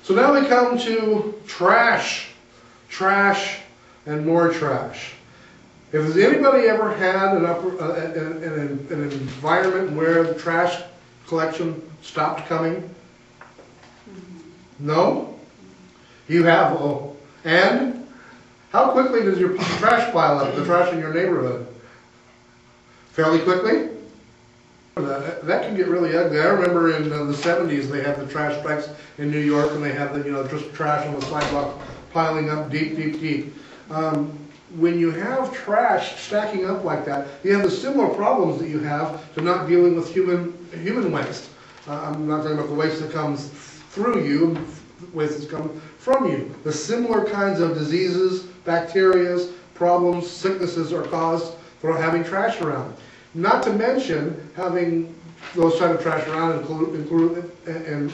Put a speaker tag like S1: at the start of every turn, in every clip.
S1: So now we come to trash. Trash and more trash. Has anybody ever had an environment where the trash collection stopped coming? No? You have? Oh. And? How quickly does your trash pile up, the trash in your neighborhood? Fairly quickly? That can get really ugly. I remember in the 70s they had the trash bags in New York, and they had the, just trash on the sidewalk piling up deep, deep, deep. When you have trash stacking up like that, you have the similar problems that you have to not dealing with human waste. I'm not talking about the waste that comes through you, waste that's come from you. The similar kinds of diseases, bacteria, problems, sicknesses are caused from having trash around. Not to mention having those kind of trash around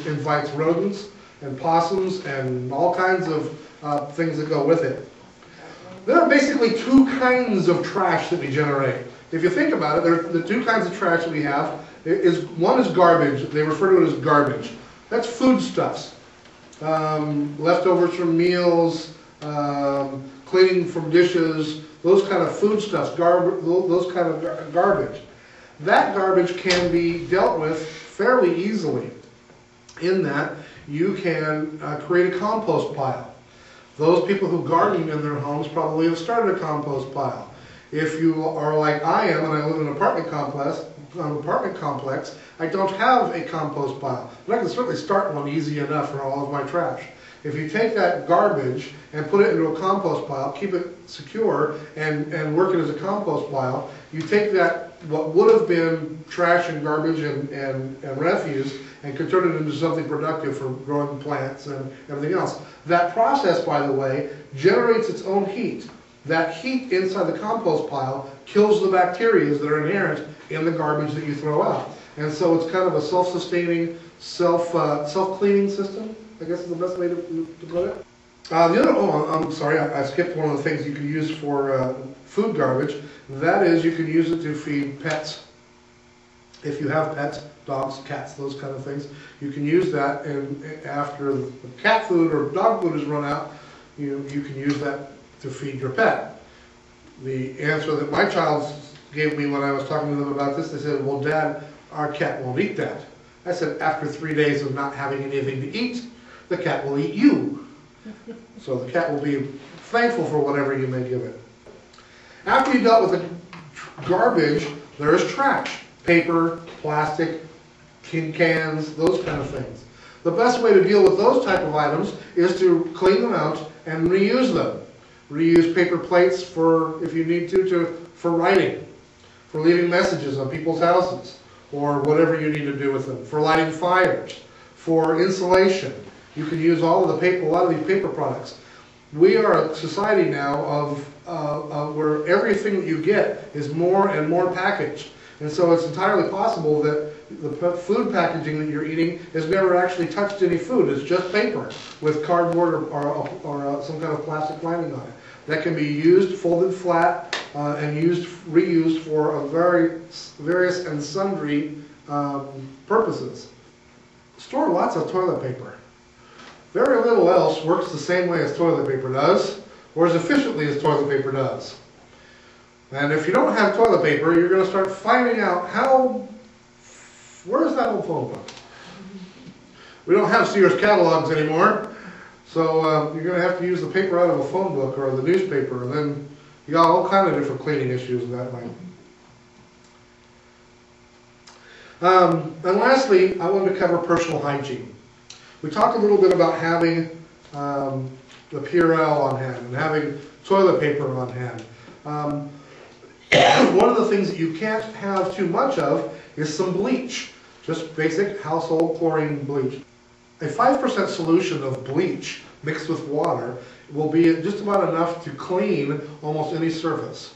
S1: invites rodents and possums and all kinds of things that go with it. There are basically two kinds of trash that we generate. If you think about it, the two kinds of trash that we have one is garbage. They refer to it as garbage. That's foodstuffs, leftovers from meals, cleaning from dishes, those kind of foodstuffs, those kind of garbage. That garbage can be dealt with fairly easily in that you can create a compost pile. Those people who garden in their homes probably have started a compost pile. If you are like I am, and I live in an apartment complex, I don't have a compost pile. But I can certainly start one easy enough for all of my trash. If you take that garbage and put it into a compost pile, keep it secure, and work it as a compost pile, you take that, what would have been trash and garbage and refuse, and can turn it into something productive for growing plants and everything else. That process, by the way, generates its own heat. That heat inside the compost pile kills the bacteria that are inherent in the garbage that you throw out. And so it's kind of a self-sustaining, self-cleaning system, I guess is the best way to put it. I'm sorry, I skipped one of the things you can use for food garbage. That is, you can use it to feed pets. If you have pets, dogs, cats, those kind of things, you can use that, and after the cat food or dog food is run out, you can use that to feed your pet. The answer that my child gave me when I was talking to them about this, they said, well, Dad, our cat won't eat that. I said, after 3 days of not having anything to eat, the cat will eat you. So the cat will be thankful for whatever you may give it. After you dealt with the garbage, there is trash. Paper, plastic, tin cans, those kind of things. The best way to deal with those type of items is to clean them out and reuse them. Reuse paper plates for, if you need to for writing, for leaving messages on people's houses, or whatever you need to do with them, for lighting fires, for insulation. You can use all of the paper, a lot of these paper products. We are a society now of where everything that you get is more and more packaged. And so it's entirely possible that the food packaging that you're eating has never actually touched any food. It's just paper with cardboard or some kind of plastic lining on it. That can be used, folded flat, and reused for various and sundry purposes. Store lots of toilet paper. Very little else works the same way as toilet paper does, or as efficiently as toilet paper does. And if you don't have toilet paper, you're going to start finding out where's that old phone book? We don't have Sears catalogs anymore, so you're going to have to use the paper out of a phone book or the newspaper, and then you got all kind of different cleaning issues that way. And lastly, I wanted to cover personal hygiene. We talked a little bit about having the Purell on hand and having toilet paper on hand. One of the things that you can't have too much of is some bleach, just basic household chlorine bleach. A 5% solution of bleach mixed with water will be just about enough to clean almost any surface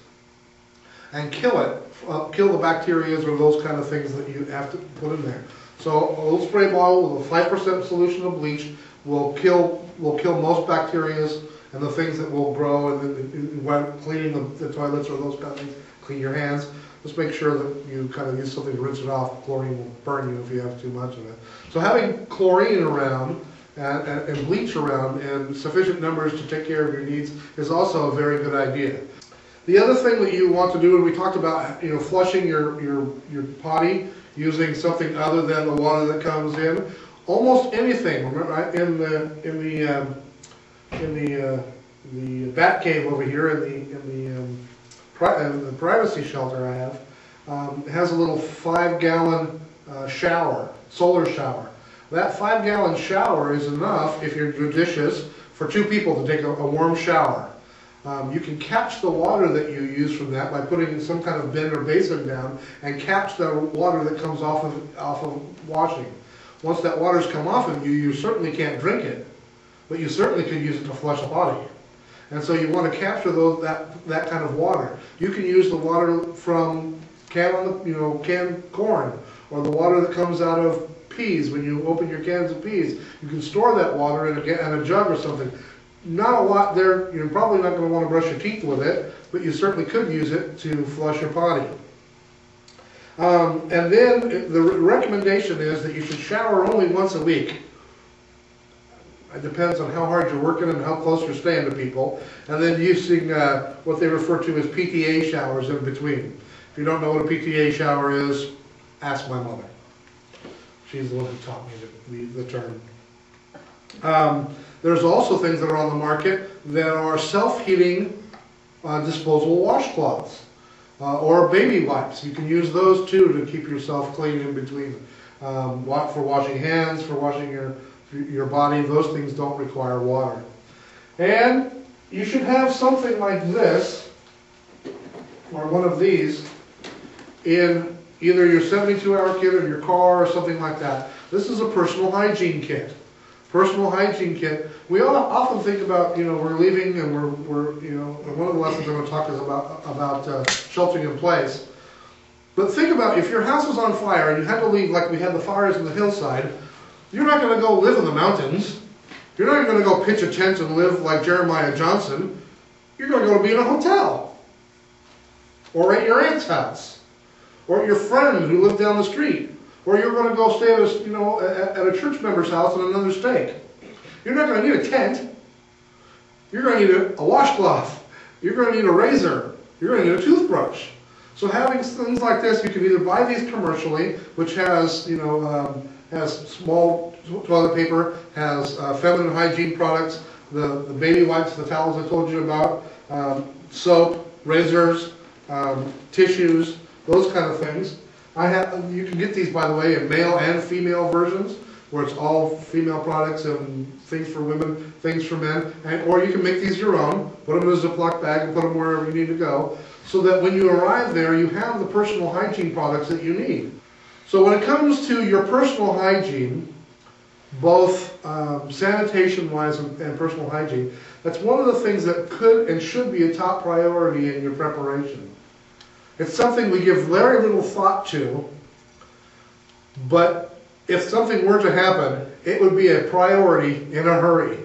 S1: and kill it, kill the bacteria or those kind of things that you have to put in there. So a little spray bottle with a 5% solution of bleach will kill most bacteria and the things that will grow when cleaning the toilets or those kind of things. Clean your hands. Just make sure that you kind of use something to rinse it off. Chlorine will burn you if you have too much of it. So having chlorine around and bleach around in sufficient numbers to take care of your needs is also a very good idea. The other thing that you want to do, and we talked about, flushing your potty using something other than the water that comes in. Almost anything. Remember, in the bat cave over here, in the privacy shelter I have, it has a little 5-gallon shower, solar shower. That 5-gallon shower is enough, if you're judicious, for 2 people to take a warm shower. You can catch the water that you use from that by putting some kind of bin or basin down and catch the water that comes off of washing. Once that water's come off of you, you certainly can't drink it, but you certainly could use it to flush a potty. And so you want to capture that kind of water. You can use the water from canned corn, or the water that comes out of peas when you open your cans of peas. You can store that water in a jug or something. Not a lot there. You're probably not going to want to brush your teeth with it, but you certainly could use it to flush your potty. And then the recommendation is that you should shower only once a week. It depends on how hard you're working and how close you're staying to people. And then using what they refer to as PTA showers in between. If you don't know what a PTA shower is, ask my mother. She's the one who taught me the term. There's also things that are on the market that are self-heating disposable washcloths or baby wipes. You can use those too to keep yourself clean in between. For washing hands, for washing your body, those things don't require water. And you should have something like this, or one of these, in either your 72-hour kit or your car or something like that. This is a personal hygiene kit. Personal hygiene kit. We all often think about, we're leaving and we're one of the lessons I'm going to talk is about sheltering in place. But think about if your house is on fire and you had to leave like we had the fires in the hillside, you're not going to go live in the mountains. You're not going to go pitch a tent and live like Jeremiah Johnson. You're going to go be in a hotel. Or at your aunt's house. Or at your friend who lived down the street. Or you're going to go stay at a church member's house in another state. You're not going to need a tent. You're going to need a washcloth. You're going to need a razor. You're going to need a toothbrush. So having things like this, you can either buy these commercially, which has, has small toilet paper, has feminine hygiene products, the baby wipes, the towels I told you about, soap, razors, tissues, those kind of things. You can get these, by the way, in male and female versions, where it's all female products and things for women, things for men, or you can make these your own, put them in a Ziploc bag and put them wherever you need to go, so that when you arrive there, you have the personal hygiene products that you need. So when it comes to your personal hygiene, both sanitation-wise and personal hygiene, that's one of the things that could and should be a top priority in your preparation. It's something we give very little thought to, but if something were to happen, it would be a priority in a hurry.